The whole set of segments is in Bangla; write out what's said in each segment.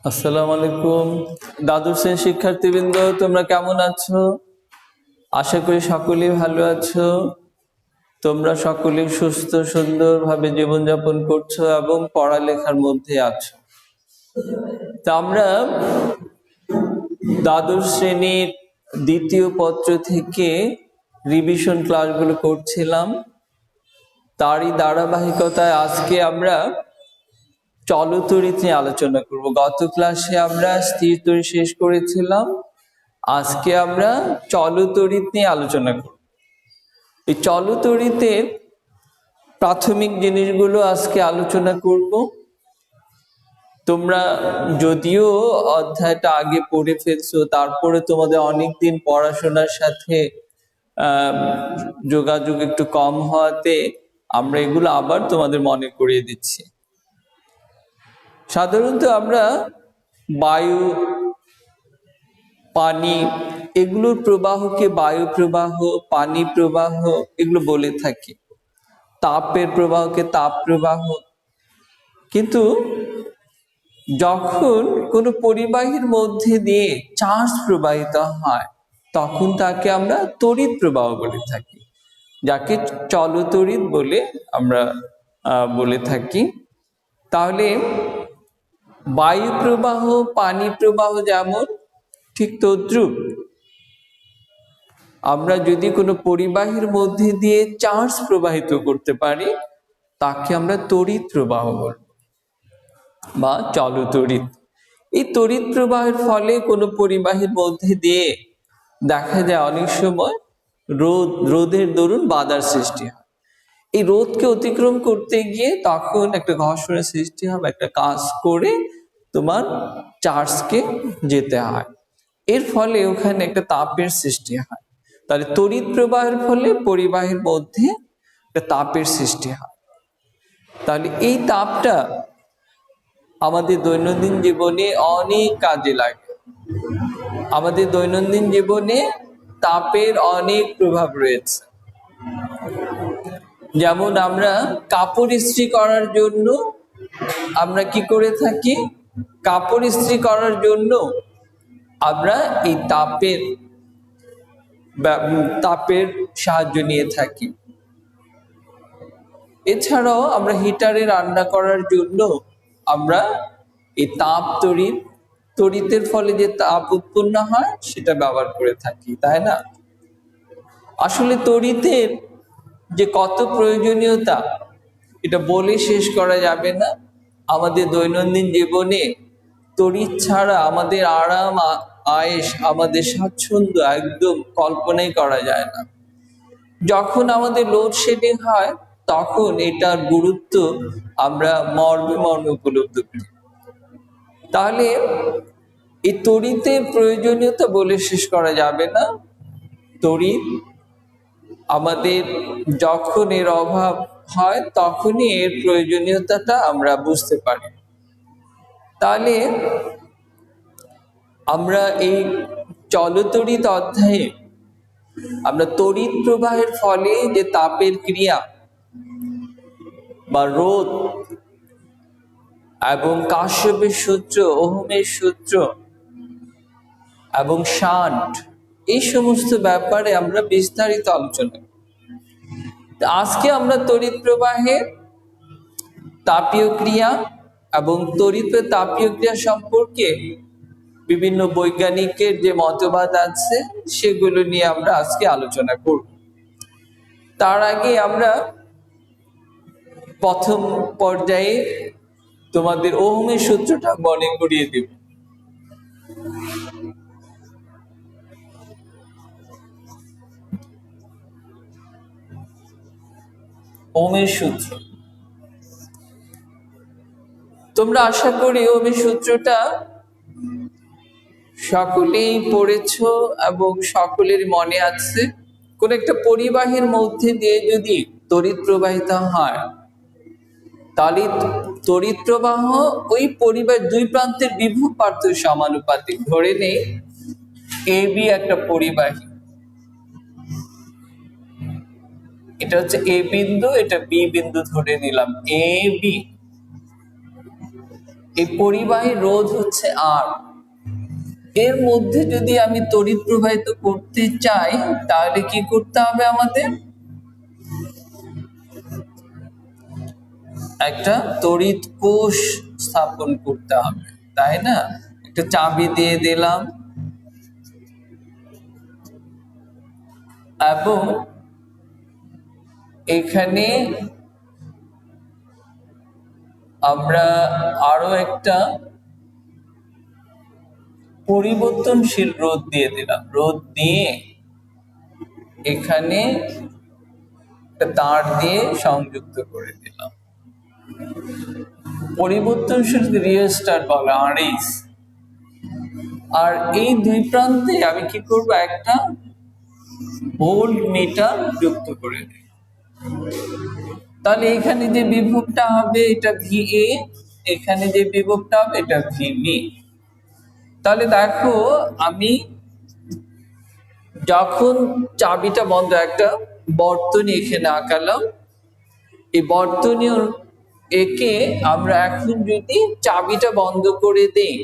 আসসালামু আলাইকুম। দ্বাদশ শ্রেণীর শিক্ষার্থীবৃন্দ, তোমরা কেমন আছো? আশা করি সকলেই ভালো আছো। তোমরা সকলেই সুস্থ সুন্দরভাবে জীবনযাপন করছো এবং পড়ালেখার মধ্যে আছো। তা আমরা দ্বাদশ শ্রেণীর দ্বিতীয় পত্র থেকে রিভিশন ক্লাসগুলো করছিলাম। তারই ধারাবাহিকতায় আজকে আমরা চলতরিৎ নিয়ে আলোচনা করব। গত ক্লাসে আমরা স্থির তড়িৎ শেষ করেছিলাম, আজকে আমরা চলতরিৎ নিয়ে আলোচনা করব। এই চলতরিতের প্রাথমিক জিনিসগুলো আজকে আলোচনা করব। তোমরা যদিও অধ্যায়টা আগে পড়ে ফেলছো, তারপরে তোমাদের অনেকদিন পড়াশোনার সাথে যোগাযোগ একটু কম হওয়াতে আমরা এগুলো আবার তোমাদের মনে করিয়ে দিচ্ছি। সাধারণত আমরা বায়ু, পানি এগুলোর প্রবাহকে বায়ু প্রবাহ, পানি প্রবাহ এগুলো বলে থাকি। তাপের প্রবাহকে তাপ প্রবাহ। কিন্তু যখন কোনো পরিবাহীর মধ্যে দিয়ে চার্জ প্রবাহিত হয় তখন তাকে আমরা তড়িৎ প্রবাহ বলে থাকি, যাকে চলতরিৎ বলে আমরা বলে থাকি। তাহলে বায়ু প্রবাহ, পানি প্রবাহ যেমন, ঠিক তদ্রূপ আমরা যদি কোনো পরিবাহীর মধ্যে দিয়ে চার্জ প্রবাহিত করতে পারি তাকে আমরা তড়িৎ প্রবাহ বলব বা চলতরিৎ। এই তড়িৎ প্রবাহের ফলে কোনো পরিবাহীর মধ্যে দিয়ে দেখা যায় অনেক সময় রোধের দরুন বাধার সৃষ্টি হয়। এই রোধকে অতিক্রম করতে গিয়ে তখন একটা ঘর্ষণের সৃষ্টি হবে, একটা কাজ করে তোমার চার্জকে যেতে হয়। এর ফলে ওখানে একটা তাপের সৃষ্টি হয়। তাহলে তড়িৎ প্রবাহের ফলে পরিবাহীর মধ্যে একটা তাপের সৃষ্টি হয়। তাহলে এই তাপটা আমাদের দৈনন্দিন জীবনে অনেক কাজে লাগে। আমাদের দৈনন্দিন জীবনে তাপের অনেক প্রভাব রয়েছে। যেমন আমরা কাপড় ইস্ত্রি করার জন্য আমরা কি করে থাকি? কাপড় ইস্ত্রি করার জন্য আমরা এই তাপের সাহায্য নিয়ে থাকি। এছাড়াও আমরা হিটারে রান্না করার জন্য আমরা এই তড়িতের ফলে যে তাপ উৎপন্ন হয় সেটা ব্যবহার করে থাকি, তাই না? আসলে তড়িতের যে কত প্রয়োজনীয়তা এটা বলে শেষ করা যাবে না। আমাদের দৈনন্দিন জীবনে তড়িৎ ছাড়া আমাদের আরাম, আয়েশ, আমাদের স্বাচ্ছন্দ্য একদম কল্পনাই করা যায় না। যখন আমাদের লোডশেডিং হয় তখন এটার গুরুত্ব আমরা মর্মে মর্মে উপলব্ধি করি। তাহলে এই তড়িতের প্রয়োজনীয়তা বলে শেষ করা যাবে না। তড়িৎ আমাদের যখন এর অভাব হয় তখনই এর প্রয়োজনীয়তাটা আমরা বুঝতে পারি। তাহলে আমরা এই চলতরিৎ অধ্যায়ে আমরা তড়িৎ প্রবাহের ফলে যে তাপের ক্রিয়া বা রোধ এবং কাশ্যপের সূত্র, ওহমের সূত্র এবং শান্ট, এই সমস্ত ব্যাপারে আমরা বিস্তারিত আলোচনা করি। আজকে আমরা তড়িৎ প্রবাহের তাপীয় ক্রিয়া এবং তড়িৎ তাপীয় ক্রিয়া সম্পর্কে বিভিন্ন বৈজ্ঞানিকের যে মতবাদ আছে সেগুলো নিয়ে আমরা আজকে আলোচনা করব। তার আগে আমরা প্রথম পর্যায়ে তোমাদের ওহমের সূত্রটা মনে করিয়ে দেব। ওহমের সূত্র তোমরা আশা করি ওহমের সূত্রটা সকলেই পড়েছো এবং সকলের মনে আছে। কোন একটা পরিবাহীর মধ্যে দিয়ে যদি তড়িৎ প্রবাহিত হয় তাহলে তড়িৎ প্রবাহ ওই পরিবাহ দুই প্রান্তের বিভব পার্থক্য সমানুপাতিক। ধরে নেই এ বি একটা পরিবাহী, এটা হচ্ছে এ বিন্দু, এটা বি বিন্দু ধরে নিলাম এ বি। এই পরিবাহী রোধ হচ্ছে আর, এর মধ্যে যদি আমি তড়িৎ প্রবাহিত করতে চাই তাহলে কি করতে হবে, আমাদের একটা তড়িৎ কোষ স্থাপন করতে হবে, তাই না? একটা চাবি দিয়ে দিলাম এবং এখানে আমরা আরো একটা পরিবর্তনশীল রোধ দিয়ে দিলাম, রোধ দিয়ে এখানে একটা তার দিয়ে সংযুক্ত করে দিলাম। পরিবর্তনশীল রিওস্ট্যাট বলে আরএস। আর এই দুই প্রান্তে আমি কি করব, একটা ভোল্ট মিটার যুক্ত করে দিই। তাহলে এখানে যে বিভবটা হবে এটা ভিএ, এখানে যে বিভবটা হবে এটা ভিবি। তাহলে দেখো আমি যখন চাবিটা বন্ধ, একটা বর্তনী এখানে আঁকালাম, এই বর্তনী একে আমরা এখন যদি চাবিটা বন্ধ করে দেই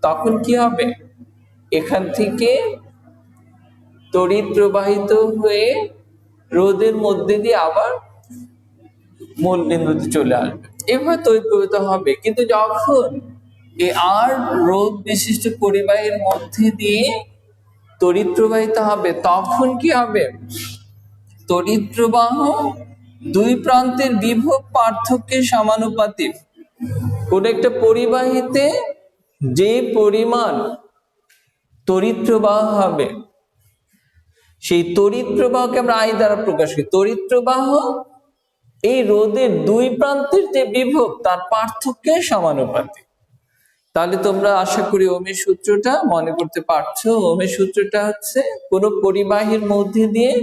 তখন কি হবে, এখান থেকে তড়িৎ প্রবাহিত হয়ে রোধের মধ্যে দিয়ে আবার মূল বিন্দুতে চলে আসবে, এভাবে তড়িৎ প্রবাহিত হবে। কিন্তু যখন এই আর রোধ বিশিষ্ট পরিবাহীর মধ্যে দিয়ে তড়িৎ প্রবাহিত হবে তখন কি হবে, তড়িৎ প্রবাহ দুই প্রান্তের বিভব পার্থক্যের সমানুপাতিক। কোন একটা পরিবাহীতে যে পরিমাণ তড়িৎ প্রবাহ হবে সেই তড়িৎ প্রবাহকে আমরা আই দ্বারা প্রকাশ করি। তড়িৎ প্রবাহ এই রোধের দুই প্রান্তের যে বিভব তার পার্থক্যের সমানুপাতিক। তাহলে তোমরা আশা করি ওহমের সূত্রটা মনে করতে পারছো। ওহমের সূত্রটা হচ্ছে কোন পরিবাহীর মধ্যে দিয়ে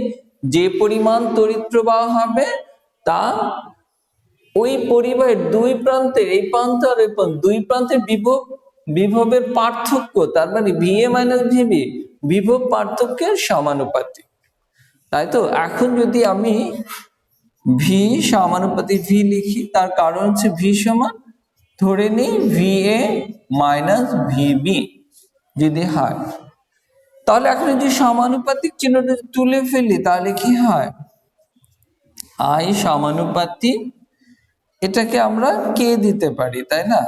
যে পরিমাণ তড়িৎ প্রবাহ হবে তা ওই পরিবাহীর দুই প্রান্তের, এই প্রান্ত আর এই প্রান্ত, দুই প্রান্তের বিভবের পার্থক্য, তার মানে ভিএ মাইনাস ভিবি, বিভব পার্থক্যের সমানুপাতিক। তাই তো এখন যদি আমি ভি সমানুপাতিক ভি লিখি, তার কারণ হচ্ছে ভি সমান ধরে নিই ভিএ মাইনাস ভিবি যদি হয়, তাহলে এখন যদি সমানুপাতিক চিহ্নটা তুলে ফেলি তাহলে কি হয়, আই সমানুপাতিক, এটাকে আমরা কে দিতে পারি, তাই না,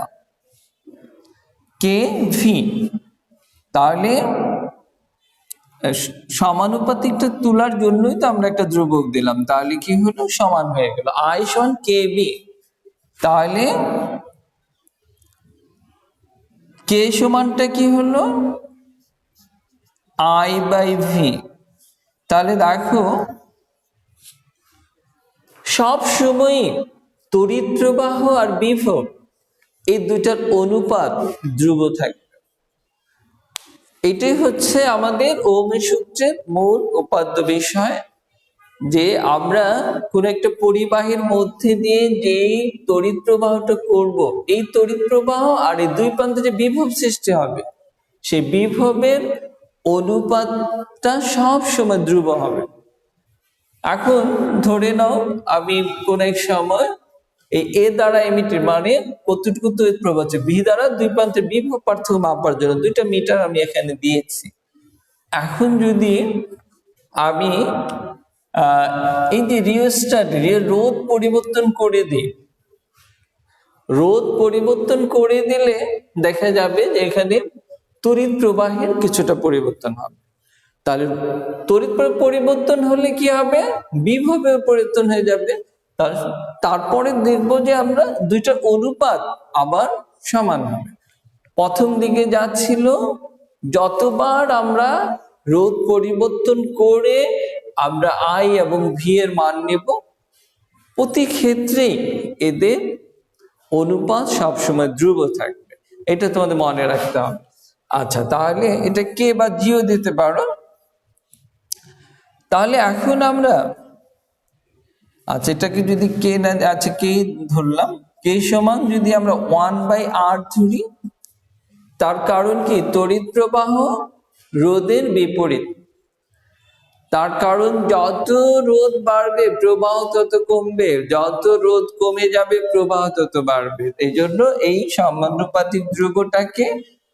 কে ভি। তাহলে সমানুপাতিকটা তোলার জন্যই তো আমরা একটা ধ্রুবক দিলাম, তাহলে কি হলো, সমান হয়ে গেল আই সমান কে বি। তাহলে কে সমানটা কি হলো, আই বাই ভি। তাহলে দেখো সব সময় তড়িৎ প্রবাহ আর বিভব এই দুইটার অনুপাত ধ্রুব থাকবে। এটাই হচ্ছে আমাদের ওহমের সূত্রের মূল উপাদ্য বিষয়, যে আমরা কোন একটা পরিবাহীর মধ্যে দিয়ে যে তড়িৎ প্রবাহটা করব, এই তড়িৎ প্রবাহ আর এই দুই প্রান্তে যে বিভব সৃষ্টি হবে সেই বিভবের অনুপাতটা সব সময় ধ্রুব হবে। এখন ধরে নাও আমি কোন এক সময় এই এ দ্বারা এমিটার, মানে কতটুকু তড়িৎ প্রবাহ হচ্ছে, ভি দ্বারা দুই প্রান্তের বিভব পার্থক্য মাপার জন্য দুইটা মিটার আমি এখানে দিয়েছি। এখন যদি আমি এই যে রিওস্ট্যাট রোধ পরিবর্তন করে দিই, রোধ পরিবর্তন করে দিলে দেখা যাবে যে এখানে তড়িৎ প্রবাহের কিছুটা পরিবর্তন হবে। তাহলে তড়িৎ পরিবর্তন হলে কি হবে, বিভবের পরিবর্তন হয়ে যাবে। তারপরে দেখবো যে আমরা দুইটার অনুপাত আবার সমান হবে। প্রথম দিকে যা ছিল, যতবার আমরা রোধ পরিবর্তন করে আমরা আই এবং ভি এর মান নেব, প্রতি ক্ষেত্রেই এদের অনুপাত সবসময় ধ্রুব থাকবে, এটা তোমাদের মনে রাখতে হবে। আচ্ছা, তাহলে এটা কে বা জিও দিতে পারো। তাহলে এখন আমরা, আচ্ছা এটাকে যদি কে না, আচ্ছা কে ধরলাম, কে সমান যদি আমরা 1/r ধরি, তার কারণ কি, তড়িৎ প্রবাহ রোধের বিপরীত। তার কারণ যত রোদ বাড়বে প্রবাহ তত কমবে, যত রোদ কমে যাবে প্রবাহ তত বাড়বে। এই জন্য এই সমানুপাতিক ধ্রুবটাকে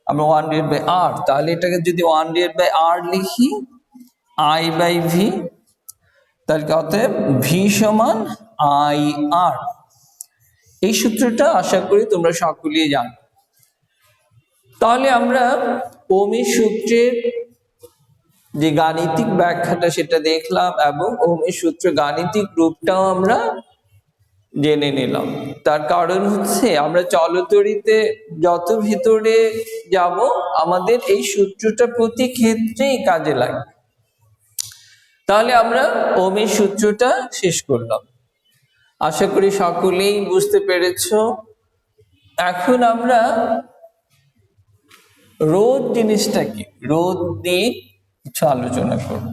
আমরা 1/r, তাহলে এটাকে যদি 1/r লিখি I/v, তাহলে অতএব v সমান IR। এই সূত্রটা আশা করি তোমরা সকলেই জানো। তাহলে আমরা ওহমের সূত্রের যে গাণিতিক ব্যাখ্যাটা সেটা দেখলাম এবং ওহমের সূত্র গাণিতিক রূপটাও আমরা জেনে নিলাম। তার কারণ হচ্ছে আমরা চলতরিতে যত ভিতরে যাব আমাদের এই সূত্রটা প্রতি ক্ষেত্রেই কাজে লাগে। তাহলে আমরা ওহমের সূত্রটা শেষ করলাম, আশা করি সকলেই বুঝতে পেরেছো। এখন আমরা রোধ জিনিসটা কি, রোধ নিয়ে কিছু আলোচনা করব।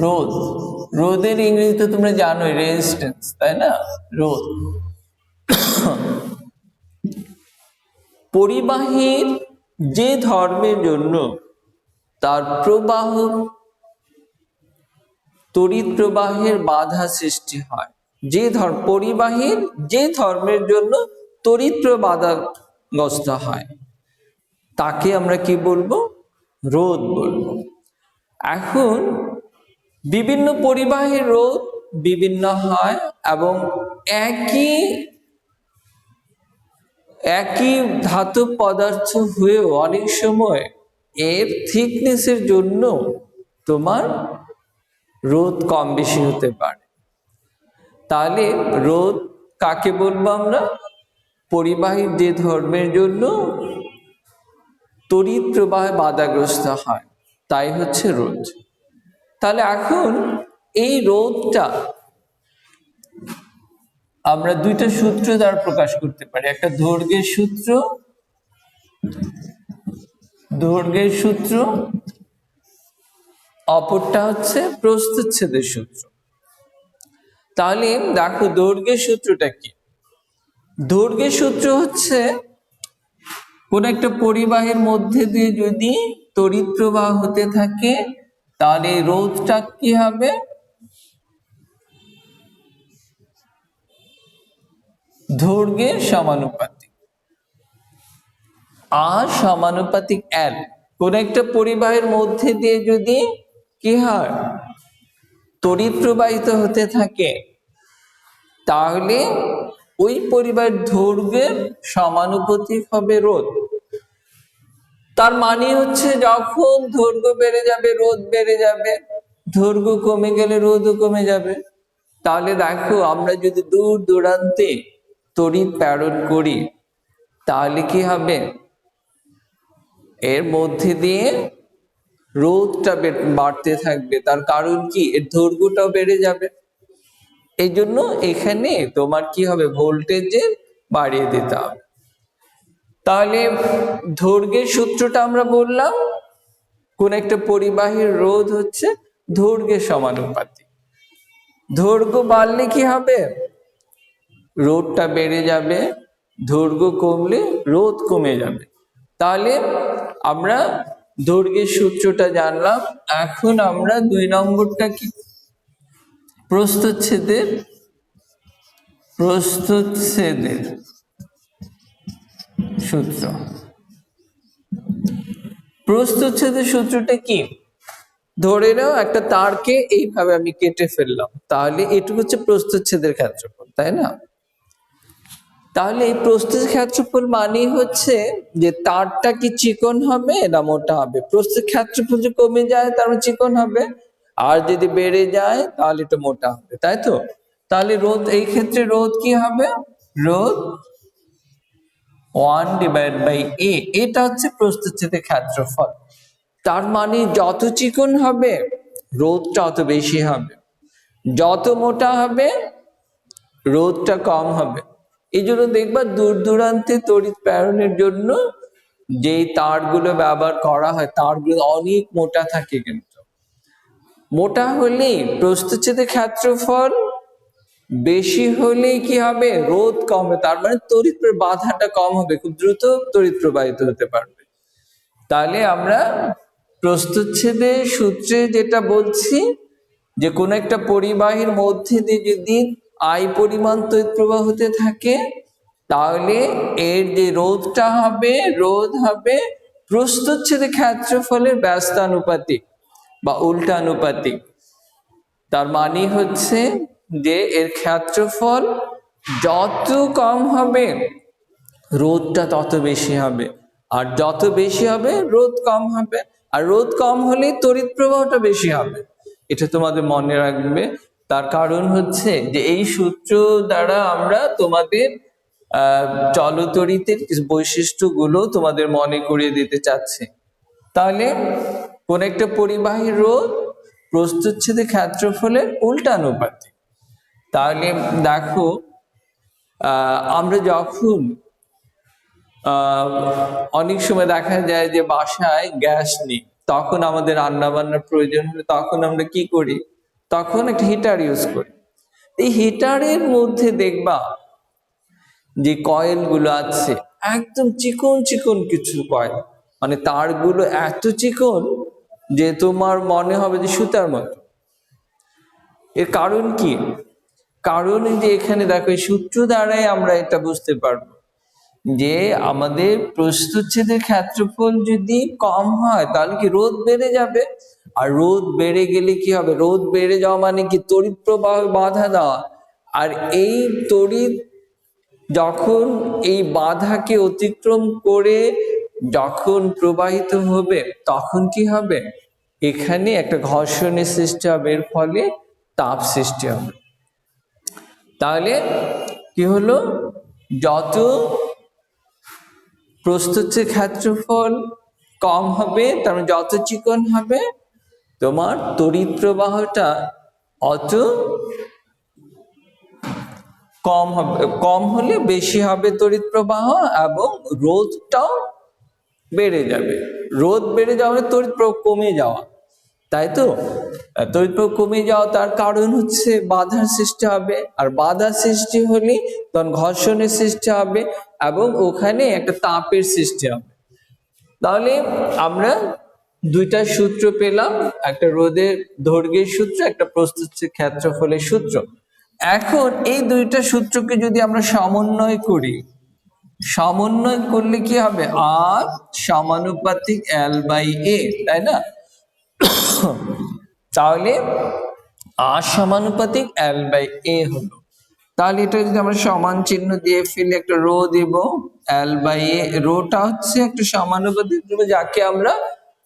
রোধ, রোধের ইংরেজি তো তোমরা জানোই রেজিস্ট্যান্স, তাই না? রোধ পরিবাহীর যে ধর্মের জন্য তার প্রবাহ তড়িৎ প্রবাহের বাধা সৃষ্টি হয়, যে পরিবাহীর যে ধর্মের জন্য তড়িৎ প্রবাহ বাধাগ্রস্ত হয় তাকে আমরা কি বলবো? রোধ বলবো। এখন বিভিন্ন পরিবাহীর রোধ বিভিন্ন হয় এবং একই ধাতব পদার্থ হয়েও অনেক সময় এর থিকনেসের জন্য তোমার রোধ কম বেশি হতে পারে। তাহলে রোধ কাকে বলবো আমরা? পরিবাহীর যে ধর্মের জন্য তড়িৎ প্রবাহে বাধাগ্রস্ত হয় তাই হচ্ছে রোধ। তাহলে এখন এই রোধটা আমরা দুইটা সূত্র দ্বারা প্রকাশ করতে পারি, একটা দৈর্ঘ্যের সূত্র, অপরটা হচ্ছে প্রস্থচ্ছেদের সূত্র। তাহলে দেখো দৈর্ঘ্যের সূত্রটা কি? দৈর্ঘ্যের সূত্র হচ্ছে কোন একটা পরিবাহের মধ্যে দিয়ে যদি তড়িৎ প্রবাহ হতে থাকে তাহলে রোধটা কি হবে? দৈর্ঘ্যের সমানুপাতিক, আর সমানুপাতিক L। কোন একটা পরিবাহের মধ্যে দিয়ে যদি কি হয়? তড়িৎ প্রবাহিত হতে থাকে তাহলে ওই পরিবাহের দৈর্ঘ্যের সমানুপাতিক হবে রোধ। তার মানে হচ্ছে যখন দৈর্ঘ্য বেড়ে যাবে রোধ বেড়ে যাবে, দৈর্ঘ্য কমে গেলে রোধও কমে যাবে। তাহলে দেখো আমরা যদি দূর দূরান্তে তড়িৎ প্রেরণ করি তাহলে কি হবে? এর মধ্যে দিয়ে রোধটা বাড়তে থাকবে। তার কারণ কি? এর দৈর্ঘ্যটাও বেড়ে যাবে। এই জন্য এখানে তোমার কি হবে? ভোল্টেজে বাড়িয়ে দিতে হবে। তাহলে দৈর্ঘ্যের সূত্রটা আমরা বললাম, কোন একটা পরিবাহীর রোধ হচ্ছে দৈর্ঘ্যের সমানুপাতিক। দৈর্ঘ্য বাড়লে কি হবে? রোধটা বেড়ে যাবে, দৈর্ঘ্য কমলে রোধ কমে যাবে। তাহলে আমরা দৈর্ঘ্যের সূত্রটা জানলাম। এখন আমরা 2 নম্বরটা কি? প্রস্থচ্ছেদের সূত্র। প্রস্থচ্ছেদের সূত্রটা কি? ধরে নাও একটা তারকে এইভাবে আমি কেটে ফেললাম, তাহলে এটুকু হচ্ছে প্রস্থচ্ছেদের ক্ষেত্রফল, তাই না? তাহলে এই প্রস্থের ক্ষেত্রফল মানে হচ্ছে যে তারটা কি চিকন হবে না মোটা হবে। প্রস্থের ক্ষেত্রফল যদি কমে যায় তাহলে চিকন হবে, আর যদি বেড়ে যায় তাহলে এটা মোটা হবে, তাই তো? তাহলে রোধ, এই ক্ষেত্রে রোধ কি হবে? রোধ 1/A, এটা হচ্ছে প্রস্থচ্ছেদের ক্ষেত্রফল। তার মানে যত চিকন হবে রোধটা অত বেশি হবে, যত মোটা হবে রোধটা কম হবে। এই জন্য দেখবা দূর দূরান্তে তড়িৎ প্রেরণের জন্য যে তারগুলো ব্যবহার করা হয় তারগুলো অনেক মোটা থাকে, কিন্তু মোটা হলে প্রস্থচ্ছেদের ক্ষেত্রফল বেশি হলে কি হবে, রোধ কম হবে, তার মানে তড়িৎ বাধাটা কম হবে, খুব দ্রুত তড়িৎ প্রবাহিত হতে পারবে। তাহলে আমরা প্রস্থচ্ছেদের সূত্রে যেটা বলছি যে কোনো একটা পরিবাহীর মধ্যে দিয়ে যদি I পরিমাণ তড়িৎ প্রবাহ হতে থাকে, তাহলে এর যে রোধ হবে প্রস্থচ্ছেদের ক্ষেত্রফলের ব্যস্তানুপাতিক বা উল্টানুপাতিক। তার মানে হচ্ছে যে এর ক্ষেত্রফল যত কম হবে রোধটা তত বেশি হবে, আর যত বেশি হবে রোধ কম হবে, আর রোধ কম হলে তড়িৎ প্রবাহটা বেশি হবে। এটা তোমাদের মনে রাখবে। তার কারণ হচ্ছে যে এই সূত্র দ্বারা আমরা তোমাদের চলতড়িতের বৈশিষ্ট্যগুলো তোমাদের মনে করিয়ে দিতে চাচ্ছি। তাহলে কোন একটা পরিবাহীর রোধ প্রস্থচ্ছেদের ক্ষেত্রফলের উল্টানুপাতিক। তাহলে দেখো আমরা যখন অনেক সময় দেখা যায় যে বাসায় গ্যাস নেই, তখন আমাদের রান্না বান্নার প্রয়োজন হলে তখন আমরা কি করি, তখন একটা হিটার ইউজ করি। এই হিটারের মধ্যে দেখবা যে কয়েলগুলো আছে একদম চিকন চিকন কিছু কয়েল, মানে তারগুলো এত চিকন যে তোমার মনে হবে যে সুতার মতো। এর কারণ কি? কারণ যে এখানে দেখো এই সূত্র দ্বারাই আমরা এটা বুঝতে পারবো যে আমাদের প্রস্থচ্ছেদের ক্ষেত্রফল যদি কম হয় তাহলে কি রোধ বেড়ে যাবে, আর রোধ বেড়ে গেলে কি হবে, রোধ বেড়ে যাওয়া মানে কি তড়িৎ প্রবাহ বাধা দেওয়া, আর এই তড়িৎ যখন এই বাধাকে অতিক্রম করে যখন প্রবাহিত হবে তখন কি হবে, এখানে একটা ঘর্ষণের সৃষ্টি হবে, এর ফলে তাপ সৃষ্টি হবে। তাহলে কি হলো, যত প্রস্থচ্ছেদ ক্ষেত্রফল কম হবে তার মানে যত চিকন হবে তোমার তড়িৎ প্রবাহটা অত কম হবে, কম হলে বেশি হবে তড়িৎ প্রবাহ, এবং রোধটাও বেড়ে যাবে। রোধ বেড়ে যাওয়া মানে তড়িৎ প্রবাহ কমে যাওয়া, তাই তো? তড়িৎ প্রবাহ কমে যাওয়া তার কারণ হচ্ছে বাধার সৃষ্টি হবে, আর বাধার সৃষ্টি হলে তখন ঘর্ষণের সৃষ্টি হবে এবং ওখানে একটা তাপের সৃষ্টি হবে। তাহলে আমরা দুইটা সূত্র পেলাম, একটা রোধের দৈর্ঘ্যের সূত্র, একটা প্রস্থচ্ছেদ ক্ষেত্রফলের সূত্র। এখন এই দুইটা সূত্রকে যদি আমরা সমন্বয় করি, সমন্বয় করলে কি হবে, আর সমানুপাতিক L/A, তাই না? তাহলে আর সমানুপাতিক L/A হলো। তাহলে এটা যদি আমরা সমান চিহ্ন দিয়ে ফেলি, একটা রো দিব, L/A, রোটা হচ্ছে একটা সমানুপাতিক যাকে আমরা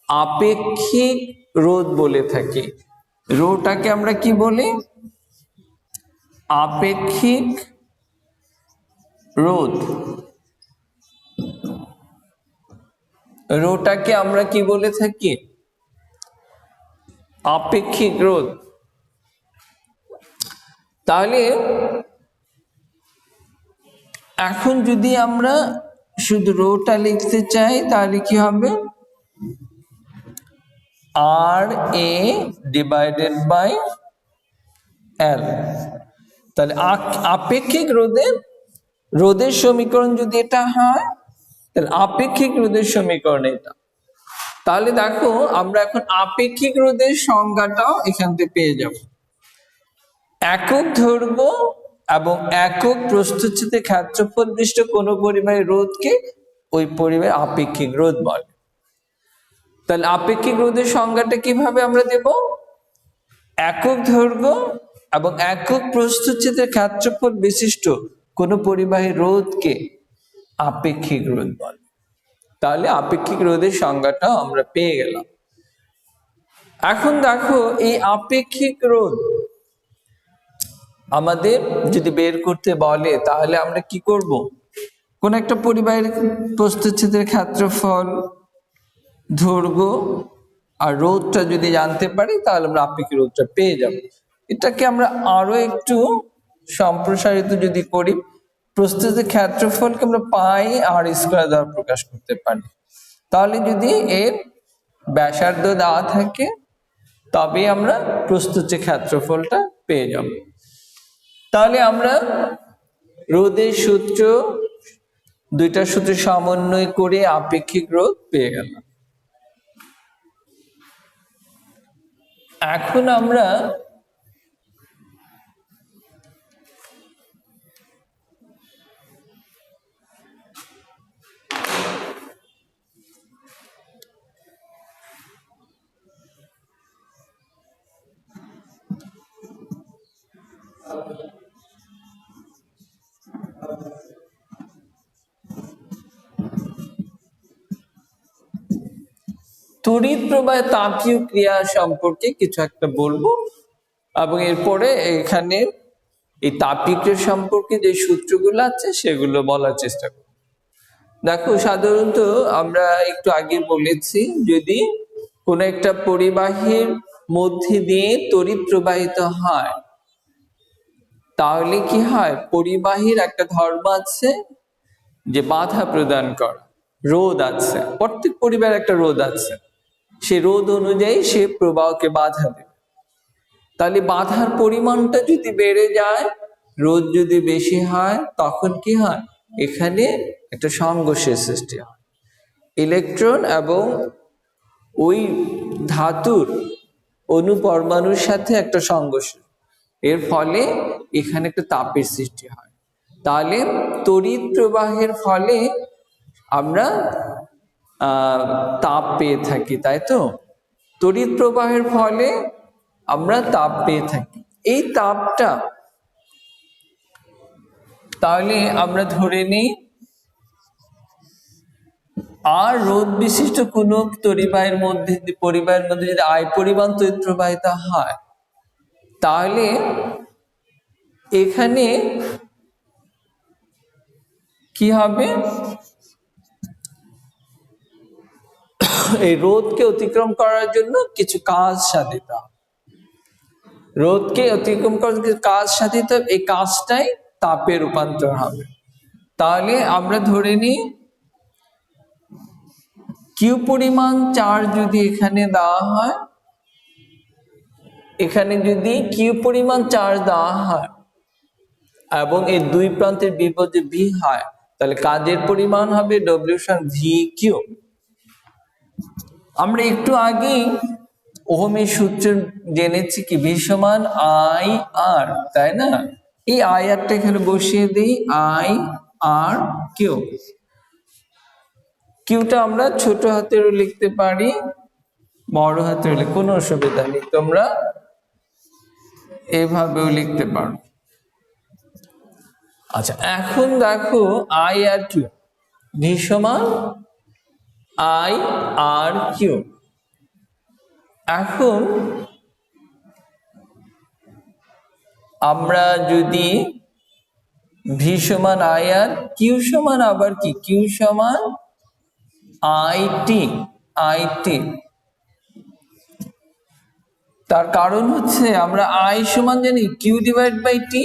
আপেক্ষিক রোধ বলে থাকি। রোটাকে আমরা কি বলি, আপেক্ষিক রোধ। রোটাকে আমরা কি বলে থাকি, আপেক্ষিক রোধ। তাহলে এখন যদি আমরা শুধু রোটা লিখতে চাই তাহলে কি হবে, RA ডিভাইডেড বাই L। তাহলে আপেক্ষিক রোধের সমীকরণ যদি এটা হয় তাহলে আপেক্ষিক রোধের সমীকরণ এটা। তাহলে দেখো আমরা এখন আপেক্ষিক রোধের সংজ্ঞাটাও এখান থেকে পেয়ে যাব। একক দৈর্ঘ্য এবং একক প্রস্থচ্ছেদের ক্ষেত্রফল বিশিষ্ট কোনো পরিবাহীর রোধকে ওই পরিবাহীর আপেক্ষিক রোধ বলে। তাহলে আপেক্ষিক রোধের সংজ্ঞাটা কিভাবে আমরা দেব, একক দৈর্ঘ্য এবং একক প্রস্থচ্ছেদের ক্ষেত্রফল বিশিষ্ট কোনো পরিবাহীর রোধকে আপেক্ষিক রোধ বলে। তাহলে আপেক্ষিক রোধের সংজ্ঞাটা আমরা পেয়ে গেলাম। এখন দেখো এই আপেক্ষিক রোধ আমাদের যদি বের করতে বলে তাহলে আমরা কি করব, কোন একটা পরিবাহীর প্রস্থচ্ছেদের ক্ষেত্রফল, দৈর্ঘ্য আর রোধটা যদি জানতে পারি তাহলে আমরা আপেক্ষিক রোধটা পেয়ে যাব। এটাকে আমরা আরো একটু সম্প্রসারিত যদি করি, প্রস্থচ্ছেদের ক্ষেত্রফলকে আমরা পাই r² দ্বারা প্রকাশ করতে পারি। তাহলে যদি এর ব্যাসার্ধ দেওয়া থাকে তবে আমরা প্রস্থচ্ছেদ ক্ষেত্রফলটা পেয়ে যাব। তাহলে আমরা রোধের সূত্র, দুইটা সূত্র সমন্বয় করে আপেক্ষিক রোধ পেয়ে গেলাম। এখন আমরা তড়িৎ প্রবাহ তাপীয় ক্রিয়া সম্পর্কে কিছু একটা বলবো, এবং এরপরে এখানে এই তাপীয় ক্রিয়া সম্পর্কে যে সূত্রগুলো আছে সেগুলো বলার চেষ্টা করব। দেখো, সাধারণত আমরা একটু আগে বলেছি, যদি কোনো একটা পরিবাহীর মধ্যে দিয়ে তড়িৎ প্রবাহিত হয় তাহলে কি হয়, পরিবাহীর একটা ধর্ম আছে যে বাধা প্রদান করা, রোধ আছে, প্রত্যেক পরিবারের একটা রোধ আছে, সে রোধ অনুযায়ী সে প্রবাহকে বাধা দেবে। তাহলে বাধার পরিমাণটা যদি বেড়ে যায়, রোধ যদি বেশি হয়, তখন কি হয়, এখানে একটা সংঘর্ষের সৃষ্টি হয়। ইলেকট্রন এবং ওই ধাতুর অনুপরমাণুর সাথে একটা সংঘর্ষ, এর ফলে এখানে একটা তাপের সৃষ্টি হয়। তাহলে তড়িৎ প্রবাহের ফলে আমরা তাপ পেয়ে থাকি, তাই তো? তড়িৎ প্রবাহের ফলে আমরা তাপ পেয়ে থাকি। এই তাপটা তাহলে আমরা ধরে নিই, আর রোধ বিশিষ্ট কোন পরিবাহের মধ্যে যদি আয় পরিমাণ তড়িৎ প্রবাহিত হয়, তাহলে এখানে কি হবে, এই রোধকে অতিক্রম করার জন্য কিছু কাজ সাধিত হবে। রোধকে অতিক্রম করার কিছু কাজ সাধিত হবে, এই কাজটাই তাপে রূপান্তর হবে। তাহলে আমরা ধরে নিই, কিউ পরিমাণ চার্জ যদি এখানে দেওয়া হয়, এখানে যদি কিউ পরিমাণ চার্জ দেওয়া হয় এবং এই দুই প্রান্তের বিভব যে ভি হয়, তাহলে কাজের পরিমাণ হবে ডব্লিউ সমান ভি কিউ। আমরা একটু আগেই ওহমের সূত্র জেনেছি কি, ভি সমান আই আর, তাই না? এই আই আরটা এখানে বসিয়ে দিই, আই আর কিউ। কিউটা আমরা ছোট হাতেরও লিখতে পারি, বড় হাতেরও লিখতে, কোনো অসুবিধা নেই, তোমরা এভাবেও লিখতে পারো। আচ্ছা, এখন দেখো আই আর কিউ, ভি সমান আই আর কিউ। এখন আমরা যদি ভি সমান আই আর, কিউ সমান আবার কি, কিউ সমান আই টি, আই টি। তার কারণ হচ্ছে আমরা আই সমান জানি কিউ ডিভাইড বাই টি,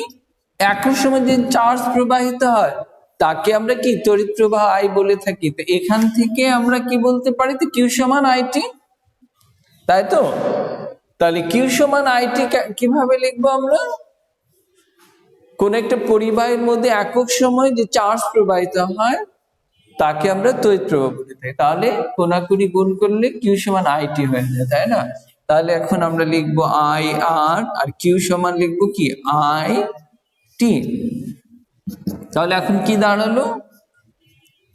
একই সময় যে চার্জ প্রবাহিত হয় তাকে আমরা কি তড়িৎ প্রবাহ আই বলে থাকি। তো এখান থেকে আমরা কি বলতে পারি, তো কিউ সমান আইটি, তাই তো? তাহলে কিউ সমান আইটি কিভাবে লিখবো আমরা, কোন একটা পরিবাহের মধ্যে একক সময় যে চার্জ প্রবাহিত হয় তাকে আমরা তড়িৎ প্রবাহ বলে থাকি। তাহলে কোনাকুনি গুণ করলে কিউ সমান আইটি হয়ে যায়, তাই না? তাহলে এখন আমরা লিখবো আই আর, আর কিউ সমান লিখবো কি আই টি। তাহলে এখন কি দাঁড়ালো,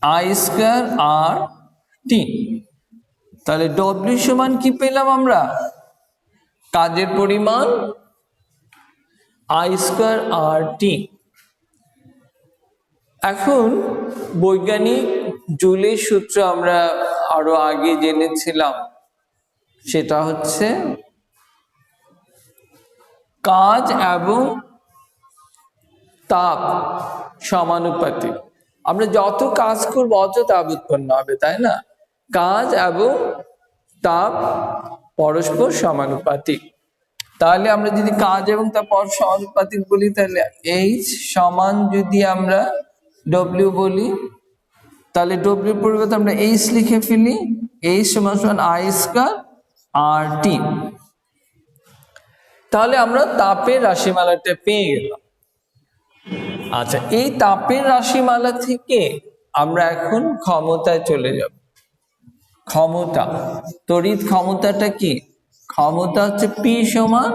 আই স্কয়ার আর টি। তাহলে ডব্লিউ সমান কি পেলাম আমরা, কাজের পরিমাণ আই স্কয়ার আর টি। এখন বৈজ্ঞানিক জুলের সূত্র আমরা আরো আগে জেনেছিলাম, সেটা হচ্ছে কাজ এবং তাপ সমানুপাতিক। আমরা যত কাজ করব অত তাপ উৎপন্ন হবে, তাই না? কাজ এবং তাপ পরস্পর সমানুপাতিক। তাহলে আমরা যদি কাজ এবং তাপ পরস্পর সমানুপাতিক বলি, তাহলে এইচ সমান যদি আমরা ডব্লিউ বলি, তাহলে ডব্লিউ পরিবর্তে আমরা এইচ লিখে ফেলি, এইচ সমান সমান আই স্কয়ার আর টি। তাহলে আমরা তাপের রাশিমালাটা পেয়ে গেলাম। আচ্ছা, এই তাপের রাশিমালা থেকে আমরা এখন ক্ষমতায় চলে যাব। ক্ষমতা, তড়িৎ ক্ষমতাটা কি? ক্ষমতা হচ্ছে পি সমান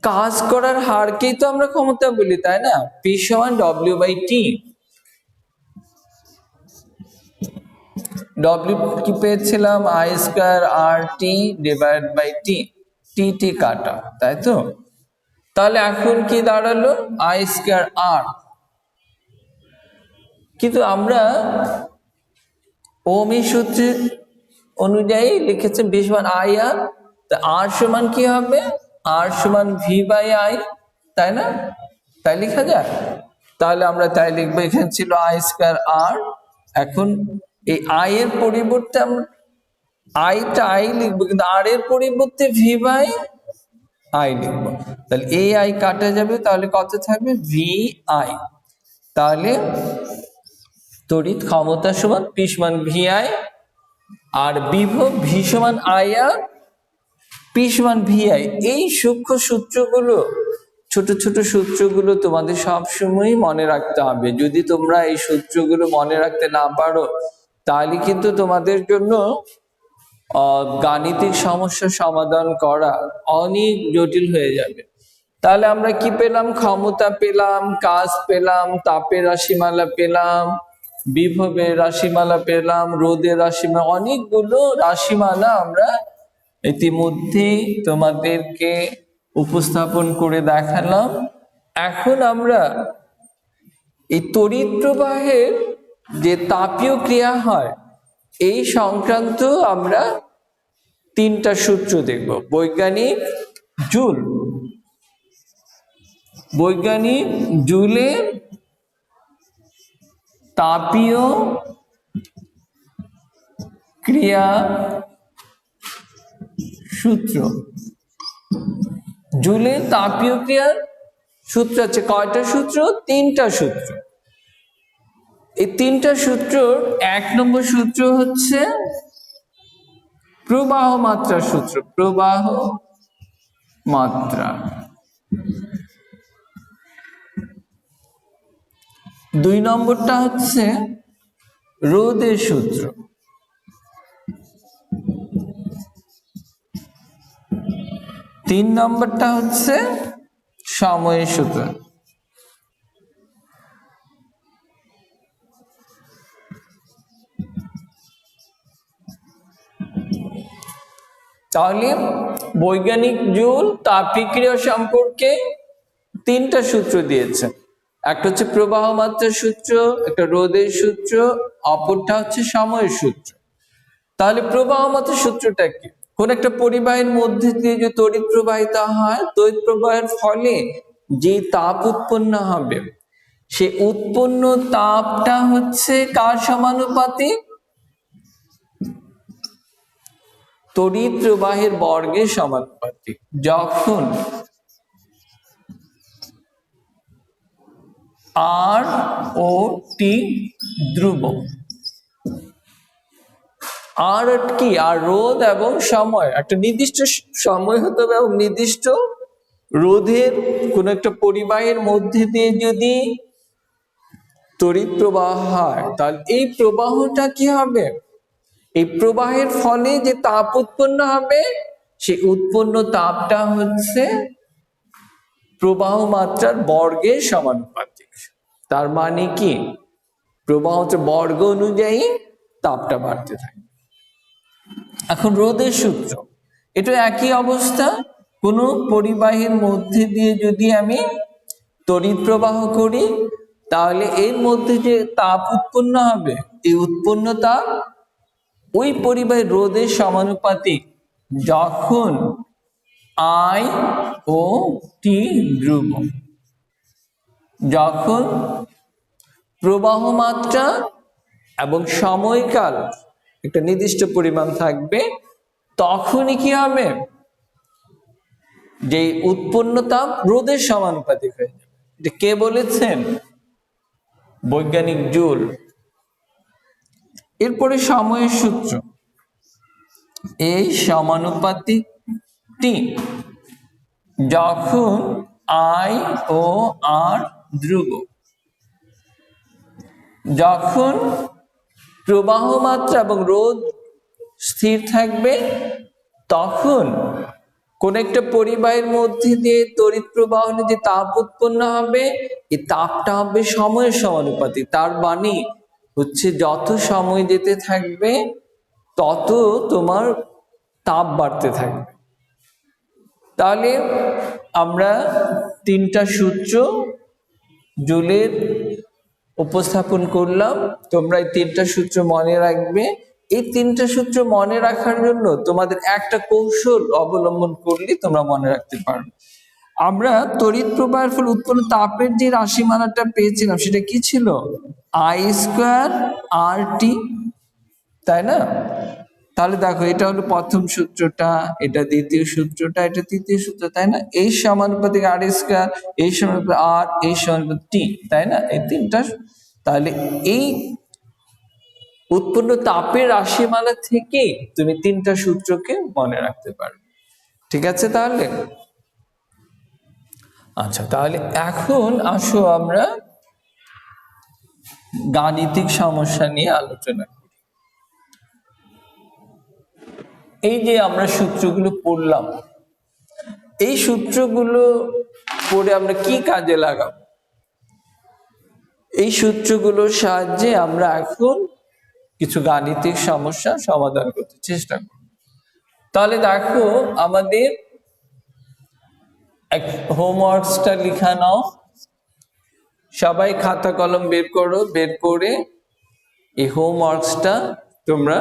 কাজ করার হারকেই তো আমরা ক্ষমতা বলি, তাই না? পি সমান ডব্লিউ বাই টি। ডব্লিউ কি পেয়েছিলাম? I square R T divide by T, T T কাটা, তাই তো? তাহলে এখন কি দাঁড়ালো? I square R. কিন্তু আমরা ওহমের সূত্রে অনুযায়ী লিখেছেন ভি সমান আই আর, আর সমান কি হবে? আর সমান ভি বাই আই, তাই না? তাই লেখা যায়। তাহলে আমরা তাই লিখবো। এখানে ছিল আই স্কয়ার আর, এখন এই আই এর পরিবর্তে আমরা আইটা আই লিখবো, কিন্তু আর এর পরিবর্তে ভি বাই আই লিখবো। তাহলে এই আই কাটা যাবে, তাহলে কত থাকবে? V I. তাহলে তড়িৎ ক্ষমতা সমান পি সমান ভি আই, আর বিভব ভি সমান আই আর, পি সমান ভি আই। এই সূক্ষ্ম সূত্রগুলো, ছোট ছোট সূত্রগুলো তোমাদের সবসময় মনে রাখতে হবে। যদি তোমরা এই সূত্রগুলো মনে রাখতে না পারো, তাহলে কিন্তু তোমাদের জন্য গাণিতিক সমস্যার সমাধান করা অনেক জটিল হয়ে যাবে। তাহলে আমরা কি পেলাম? ক্ষমতা পেলাম, কাজ পেলাম, তাপের রাশিমালা পেলাম, বিভবের রাশিমালা পেলাম, রোদের রাশিমালা, অনেকগুলো রাশিমালা আমরা ইতিমধ্যে তোমাদেরকে উপস্থাপন করে দেখালাম। এখন আমরা এই তড়িৎ প্রবাহের যে তাপীয় ক্রিয়া হয় এই সংক্রান্ত আমরা 3টা সূত্র দেখব। বৈজ্ঞানিক জুল, বৈজ্ঞানিক জুলের তাপীয় ক্রিয়া সূত্র। জুলের তাপীয় ক্রিয়ার সূত্র আছে কয়টা সূত্র? 3টা সূত্র। এই 3টা সূত্রর 1 নম্বর সূত্র হচ্ছে প্রবাহ মাত্রা সূত্র, প্রবাহ মাত্রা। 2 নম্বরটা হচ্ছে রোধের সূত্র। 3 নম্বরটা হচ্ছে সময়ের সূত্র। তাহলে বৈজ্ঞানিক জুল তাপীয় ক্রিয়া সম্পর্কে 3টা সূত্র দিয়েছে। একটা হচ্ছে প্রবাহ মাত্রার সূত্র, একটা রোধের সূত্র, অপরটা হচ্ছে সময়ের সূত্র। তাহলে প্রবাহ মাত্রার সূত্রটা কি? কোন একটা পরিবাহীর মধ্যে দিয়ে যে তড়িৎ প্রবাহিত হয়, তড়িৎ প্রবাহের ফলে যে তাপ উৎপন্ন হবে, সে উৎপন্ন তাপটা হচ্ছে কার সমানুপাতিক? তড়িৎ প্রবাহের বর্গের সমানুপাতিক। যখন আর ও টি ধ্রুবক, আর কি? আর রোধ এবং সময়, একটা নির্দিষ্ট সময় হতে হবে এবং নির্দিষ্ট রোধের কোন একটা পরিবাহের মধ্যে দিয়ে যদি তড়িৎ প্রবাহ হয়, তাহলে এই প্রবাহটা কি হবে? এই প্রবাহের ফলে যে তাপ উৎপন্ন হবে, সেই উৎপন্ন তাপটা হচ্ছে প্রবাহ মাত্রার বর্গের সমানুপাতিক। তার মানে কি? প্রবাহ হচ্ছে বর্গ অনুযায়ী তাপটা বাড়তে থাকে। এখন রোধের সূত্র, এটা একই অবস্থা। কোনো পরিবাহীর মধ্যে দিয়ে যদি আমি তড়িৎ প্রবাহ করি, তাহলে এর মধ্যে যে তাপ উৎপন্ন হবে, এই উৎপন্ন তাপ ওই পরিবাহীর রোধের সমানুপাতিক যখন আই ও টি ধ্রুবক। যখন প্রবাহ মাত্রা এবং সময়কাল একটা নির্দিষ্ট পরিমাণ থাকবে, তখনই কি হবে? যে উৎপন্ন তাপ রোধের সমানুপাতিক হয়ে যাবে। এটা কে বলেছেন? বৈজ্ঞানিক জুল। এরপরে সময়ের সূত্র। এই সমানুপাতিকটি যখন আই ও আর ধ্রুব। যখন প্রবাহ মাত্রা এবং রোধ স্থির থাকবে তখন কোন একটা পরিবাহীর মধ্যে দিয়ে তড়িৎ প্রবাহ যে তাপ উৎপন্ন হবে, এই তাপটা হবে সময়ের সমানুপাতিক। তার মানে হচ্ছে যত সময় যেতে থাকবে তত তোমার তাপ বাড়তে থাকবে। তাহলে আমরা তিনটা সূত্র জুলের উপস্থাপন করলাম। তোমরা এই তিনটা সূত্র মনে রাখবে। এই তিনটা সূত্র মনে রাখার জন্য তোমাদের একটা কৌশল অবলম্বন করলে তোমরা মনে রাখতে পারবে। আমরা তড়িৎ প্রবাহের ফলে উৎপন্ন তাপের যে রাশিমালাটা পেয়েছিলাম সেটা কি ছিল? আই স্কোয়ার আর টি, তাই না? তাহলে দেখো, এটা হলো প্রথম সূত্রটা, এটা দ্বিতীয় সূত্রটা, এটা তৃতীয় সূত্র, তাই না? এই সমানুপাতিক আর স্কোয়ার, এই সমানুপাতিক আর, এই সমানুপাতিক টি, তাই না? এই তিনটা। তাহলে এই উৎপন্ন তাপের রাশিমালা থেকে তুমি তিনটা সূত্রকে মনে রাখতে পারবে। ঠিক আছে তাহলে? আচ্ছা, তাহলে এখন আসো আমরা গাণিতিক সমস্যা নিয়ে আলোচনা করি। এই যে আমরা সূত্রগুলো পড়লাম, এই সূত্রগুলো পড়ে আমরা কি কাজে লাগাবো? এই সূত্রগুলোর সাহায্যে আমরা এখন কিছু গাণিতিক সমস্যা সমাধান করতে চেষ্টা করব। তাহলে দেখো, আমাদের হোমওয়ার্কসটা লিখা নাও। সবাই খাতা কলম বের করো, বের করে এই হোমওয়ার্কসটা তোমরা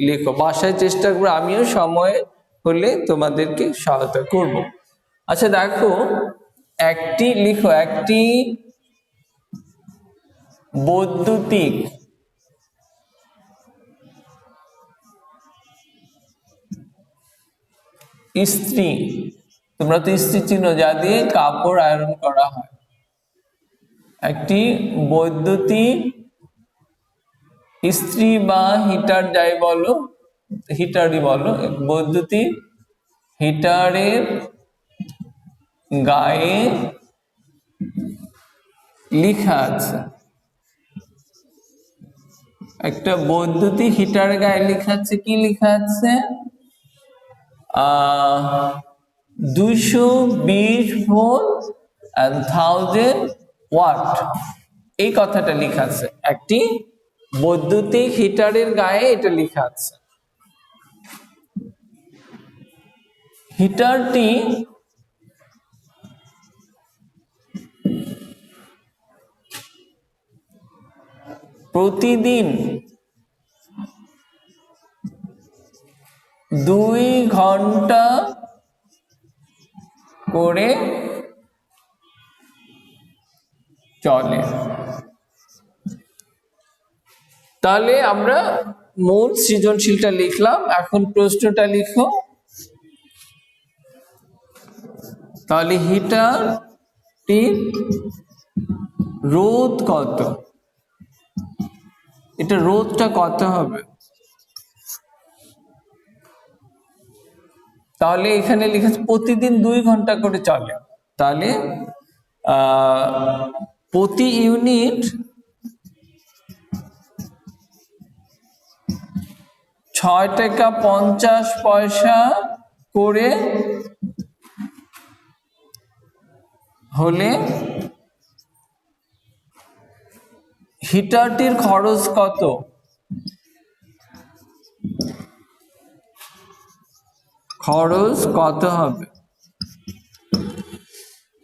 লেখো। বাসায় চেষ্টা করো, আমিও সময় হলে তোমাদেরকে সহায়তা করব। আচ্ছা দেখো, একটি লিখো, একটি বৈদ্যুতিক ইস্ত্রি, তোমরা তো ইস্ত্রি চিনো, যা দিয়ে কাপড় আয়রন করা হয়। একটি বৈদ্যুতিক ইস্ত্রি বা হিটার, যাই বলো, হিটারই বলো, বৈদ্যুতিক হিটারের গায়ে লেখা আছে, একটা বৈদ্যুতিক হিটারের গায়ে লেখা আছে, কি লেখা আছে? 220 ভোল্ট and 1000 ওয়াট, এই কথাটা লেখা আছে। একটি বৈদ্যুতিক হিটারের গায়ে এটা লেখা আছে। হিটারটি প্রতিদিন 2 ঘন্টা করে চলে। তাহলে আমরা মূল সৃজনশীলটা লিখলাম, এখন প্রশ্নটা লিখো। তাহলে হিটারটির রোধ কত? এটা রোধটা কত হবে? তাহলে এখানে লিখেছে প্রতিদিন 2 ঘন্টা করে চলে। তাহলে প্রতি ইউনিট 6 টাকা 50 পয়সা করে হলে হিটারটির খরচ কত? খরচ কত হবে?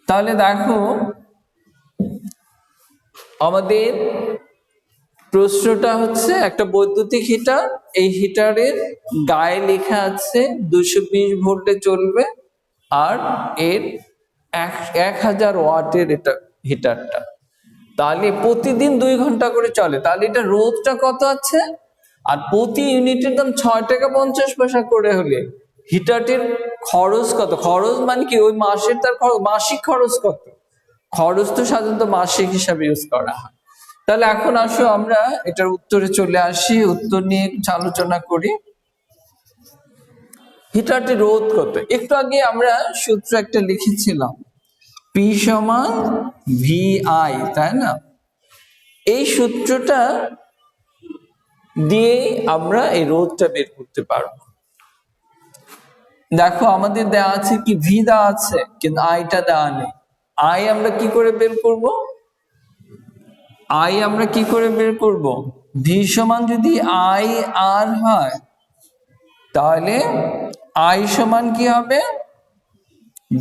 তাহলে দেখো, আমাদের প্রশ্নটা হচ্ছে একটা বৈদ্যুতিক হিটার, এই হিটারের গায়ে লেখা আছে 220 ভোল্টে চলবে, আর এর 1000 ওয়াটের এটা হিটারটা। তাহলে প্রতিদিন 2 ঘন্টা করে চলে, তাহলে এটা রোধটা কত আছে? আর প্রতি ইউনিটের দাম 6 টাকা 50 পয়সা করে হলে হিটারটির খরচ কত? খরচ মানে কি, ওই মাসের তার মাসিক খরচ কত? খরচ তো সাধারণত মাসিক হিসাবে ইউজ করা হয়। তাহলে এখন আসো আমরা এটার উত্তরে চলে আসি, উত্তর নিয়ে আলোচনা করি। হিটারটির রোধ কত? একটু আগে আমরা সূত্র একটা লিখেছিলাম, পি সমান ভি আই, তাই না? এই সূত্রটা দিয়ে আমরা এই রোধটা বের করতে পারবো। দেখো আমাদের দেওয়া আছে কি, ভি দেওয়া আছে কিন্তু আইটা দেওয়া নেই। আই আমরা কি করে বের করব? আই আমরা কি করে বের করব? ভি সমান যদি আই আর হয় তাহলে আই সমান কি হবে?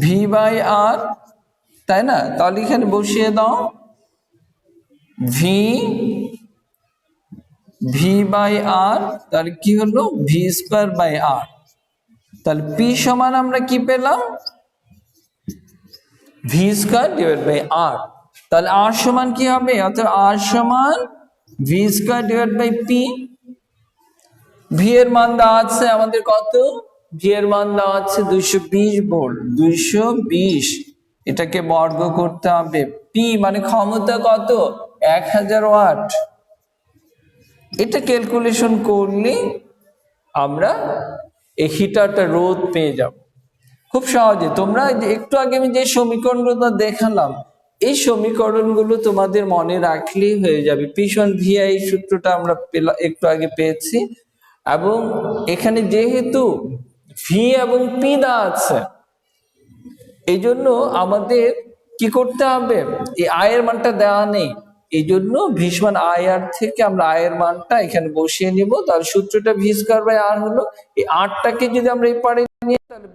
ভি বাই আর, তাই না? তাহলে এখানে বসিয়ে দাও ভি ভি বাই আর, তাহলে কি হলো? V square by R. তাহলে পি সমান আমরা কি পেলাম? V square divide by R. তাহলে আর সমান কি হবে? অর্থাৎ আর সমান V square divide by P. V এর মান দেওয়া আছে আমাদের কত? ভি এর মান দেওয়া আছে 220 ভোল্ট। 220, এটাকে বর্গ করতে হবে। পি মানে ক্ষমতা কত? 1000 ওয়াট। এটা ক্যালকুলেশন করলে আমরা এই হিটারটা রোধ পেয়ে যাব খুব সহজে। তোমরা একটু আগে আমি যে সমীকরণগুলো দেখালাম, এই সমীকরণগুলো তোমাদের মনে রাখলেই হয়ে যাবে। পি সমান ভি আই সূত্রটা আমরা একটু আগে পেয়েছি, এবং এখানে যেহেতু ভি এবং পি দেওয়া আছে এই জন্য আমাদের কি করতে হবে? এই আয়ের মানটা দেওয়া নেই, এই জন্য ভি সমান আই আর থেকে আমরা আয়ের মানটা এখানে বসিয়ে নিব। তাহলে সূত্রটা ভি স্কয়ার বাই আর হলো। এই আরটাকে যদি আমরা এই পারে নিয়ে তাহলে